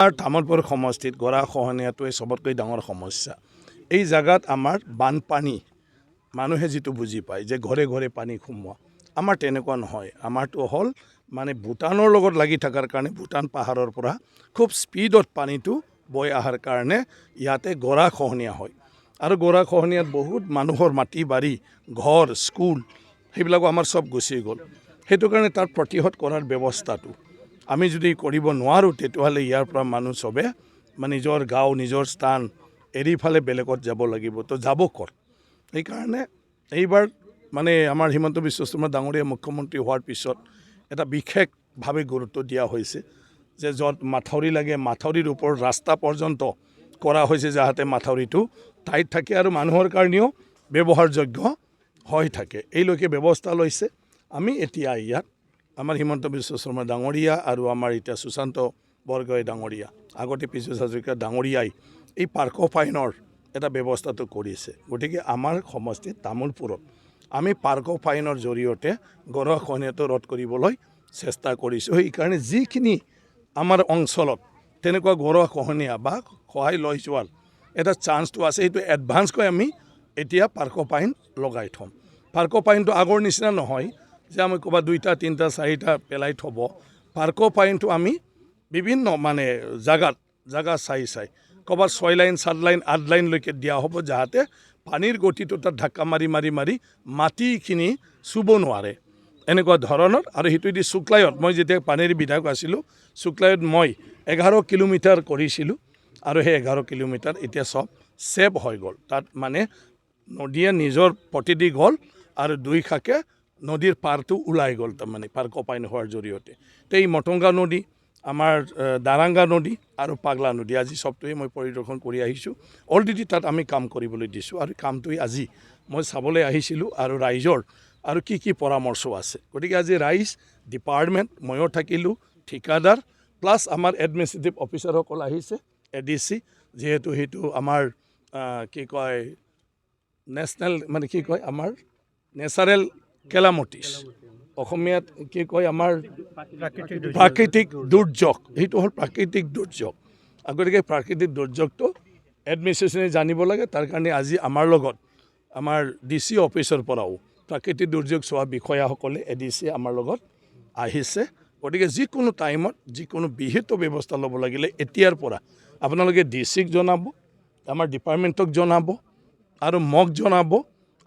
তামোলপুৰ সমষ্টিত গৰাখহনীয়াটোৱে চবতকৈ ডাঙৰ সমস্যা। এই জাগাত আমাৰ বানপানী মানুহে যিটো বুজি পায় যে ঘৰে ঘৰে পানী সোমোৱা, আমাৰ তেনেকুৱা নহয়। আমাৰটো হ'ল মানে ভূটানৰ লগত লাগি থকাৰ কাৰণে ভূটান পাহাৰৰ পৰা খুব স্পীডত পানীটো বৈ অহাৰ কাৰণে ইয়াতে গৰাখহনীয়া হয়। আৰু গৰাখহনীয়াত বহুত মানুহৰ মাটি বাৰী ঘৰ স্কুল সেইবিলাকো আমাৰ চব গুচি গ'ল। সেইটো কাৰণে তাৰ প্ৰতিহত কৰাৰ ব্যৱস্থাটো আমি যদি কৰিব নোৱাৰোঁ তেতিয়াহ'লে ইয়াৰ পৰা মানুহ চবে মানে নিজৰ গাঁও নিজৰ স্থান এৰি ফালে বেলেগত যাব লাগিব। তো যাব ক'ত? সেইকাৰণে এইবাৰ মানে আমাৰ হিমন্ত বিশ্ব শৰ্মা ডাঙৰীয়া মুখ্যমন্ত্ৰী হোৱাৰ পিছত এটা বিশেষভাৱে গুৰুত্ব দিয়া হৈছে যে য'ত মাথাউৰি লাগে মাথাউৰিৰ ওপৰত ৰাস্তা পৰ্যন্ত কৰা হৈছে যাতে মাথাউৰিটো টাইট থাকে আৰু মানুহৰ কাৰণেও ব্যৱহাৰযোগ্য হৈ থাকে। এইলৈকে ব্যৱস্থা লৈছে। আমি এতিয়া ইয়াত আমাৰ হিমন্ত বিশ্ব শৰ্মা ডাঙৰীয়া আৰু আমাৰ এতিয়া সুশান্ত বৰগোহাঁই ডাঙৰীয়া আগতে পিছু হাজৰিকা ডাঙৰীয়াই এই পাৰ্ক অফ আইনৰ এটা ব্যৱস্থাটো কৰিছে। গতিকে আমাৰ সমষ্টিত তামোলপুৰত আমি পাৰ্ক অফ আইনৰ জৰিয়তে গৰাখহনীয়াটো ৰোধ কৰিবলৈ চেষ্টা কৰিছোঁ। সেইকাৰণে যিখিনি আমাৰ অঞ্চলত তেনেকুৱা গৰাখহনীয়া বা খহাই লৈ যোৱাৰ এটা চান্সটো আছে সেইটো এডভান্সকৈ আমি এতিয়া পাৰ্ক অফ আইন লগাই থ'ম। পাৰ্ক অফ আইনটো আগৰ নিচিনা নহয় যে আমি ক'ৰবাত 2টা 3টা 4টা পেলাই থ'ব। পাৰ্ক অফ আইনটো আমি বিভিন্ন মানে জাগা চাই ক'ৰবাত 6 লাইন 7 লাইন 8 লাইনলৈকে দিয়া হ'ব যাতে পানীৰ গতিটো তাত ঢাক্কা মাৰি মাটিখিনি চুব নোৱাৰে এনেকুৱা ধৰণৰ। আৰু সেইটোদি শুক্লায়ত মই যেতিয়া পানীৰ বিধায়ক আছিলোঁ শুক্লায়ত মই 11 কিলোমিটাৰ কৰিছিলোঁ আৰু সেই 11 কিলোমিটাৰ এতিয়া চব ছেভ হৈ গ'ল। তাত মানে নদীয়ে নিজৰ পথেদি গ'ল আৰু 2 শাকে নদীৰ পাৰটো ওলাই গ'ল তাৰমানে পাৰ্ক অফ আইন হোৱাৰ জৰিয়তে। তো এই মটংগা নদী আমাৰ দাৰাংগা নদী আৰু পাগলা নদী আজি চবটোৱে মই পৰিদৰ্শন কৰি আহিছোঁ। অলৰেডি তাত আমি কাম কৰিবলৈ দিছোঁ আৰু কামটোৱে আজি মই চাবলৈ আহিছিলোঁ আৰু ৰাইজৰ আৰু কি পৰামৰ্শ আছে। গতিকে আজি ৰাইজ ডিপাৰ্টমেণ্ট ময়ো থাকিলোঁ ঠিকাদাৰ প্লাছ আমাৰ এডমিনিষ্ট্ৰেটিভ অফিচাৰসকল আহিছে ADC যিহেতু সেইটো আমাৰ কি কয় নেশ্যনেল মানে কি কয় আমাৰ নেচাৰেল কেলামিটিছ অসমীয়াত কি কয় আমাৰ প্ৰাকৃতিক দুৰ্যোগ। সেইটো হ'ল প্ৰাকৃতিক দুৰ্যোগ। গতিকে প্ৰাকৃতিক দুৰ্যোগটো এডমিনিষ্ট্ৰেশ্যনে জানিব লাগে। তাৰ কাৰণে আজি আমাৰ লগত আমাৰ DC অফিচৰ পৰাও প্ৰাকৃতিক দুৰ্যোগ চোৱা বিষয়াসকলে ADC আমাৰ লগত আহিছে। গতিকে যিকোনো টাইমত যিকোনো বিহিত ব্যৱস্থা ল'ব লাগিলে এতিয়াৰ পৰা আপোনালোকে DCক জনাব, আমাৰ ডিপাৰ্টমেণ্টক জনাব আৰু মোক জনাব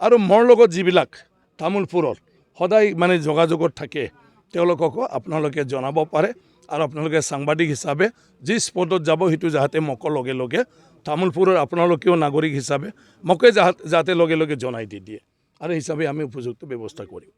আৰু মোৰ লগত যিবিলাক তামোলপুৰৰ সদায় মানে যোগাযোগত থাকে তেওঁলোককো আপোনালোকে জনাব পাৰে। আৰু আপোনালোকে সাংবাদিক হিচাপে যি স্পটত যাব সেইটো যাতে মোকো লগে লগে তামোলপুৰৰ আপোনালোকেও নাগৰিক হিচাপে মোকে যাতে লগে লগে জনাই দি দিয়ে আৰু হিচাপে আমি উপযুক্ত ব্যৱস্থা কৰিম।